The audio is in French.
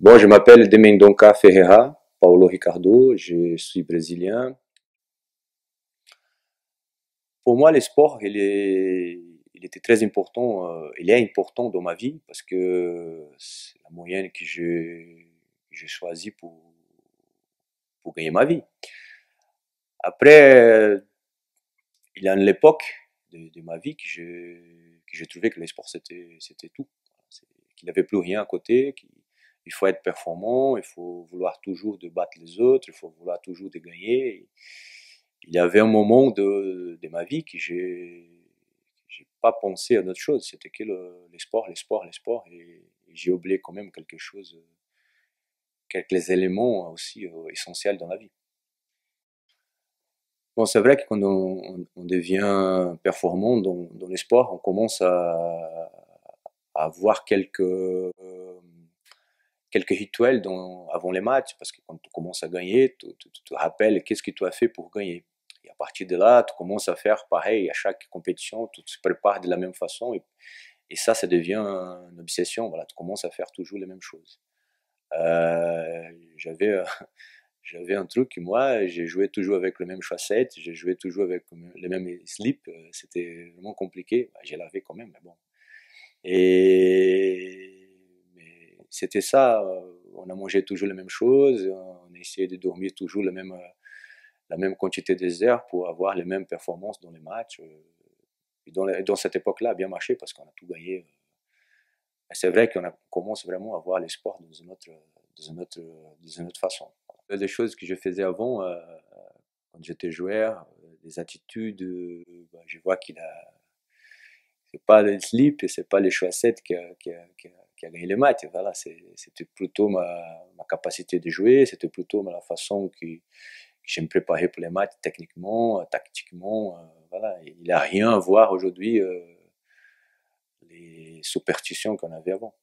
Bon, je m'appelle Demendonca Ferreira, Paulo Ricardo, je suis brésilien. Pour moi, le sport, il était très important, il est important dans ma vie parce que c'est la moyenne que j'ai choisi pour gagner ma vie. Après, il y a une époque de ma vie que j'ai trouvé que le sport c'était tout. Qu'il n'y avait plus rien à côté, qu'il faut être performant, il faut vouloir toujours de battre les autres, il faut vouloir toujours de gagner. Il y avait un moment de ma vie que j'ai pas pensé à autre chose, c'était que les sports, les sports, les sports, et j'ai oublié quand même quelque chose, quelques éléments aussi essentiels dans la vie. Bon, c'est vrai que quand on devient performant dans les sports, on commence à avoir quelques rituels avant les matchs, parce que quand tu commences à gagner, tu te rappelles qu'est-ce que tu as fait pour gagner. Et à partir de là, tu commences à faire pareil à chaque compétition, tu te prépares de la même façon, et ça devient une obsession. Voilà, tu commences à faire toujours les mêmes choses. Euh, j'avais, euh, j'avais un truc, moi, j'ai joué toujours avec le même chaussette, j'ai joué toujours avec les mêmes slips, c'était vraiment compliqué. Bah, j'ai lavé quand même, mais bon. Mais c'était ça, on a mangé toujours les mêmes choses, on a essayé de dormir toujours la même quantité d'heures pour avoir les mêmes performances dans les matchs. Et dans cette époque-là, a bien marché parce qu'on a tout gagné. C'est vrai qu'on commence vraiment à voir les sports dans une autre, dans une autre façon. Des choses que je faisais avant, quand j'étais joueur, des attitudes, bah, je vois qu'il a, c'est pas le slip et c'est pas les chaussettes qui a gagné les matchs. Voilà, c'était plutôt ma capacité de jouer, c'était plutôt la façon que je me préparais pour les matchs techniquement, tactiquement. Voilà, il n'a rien à voir aujourd'hui les superstitions qu'on avait avant.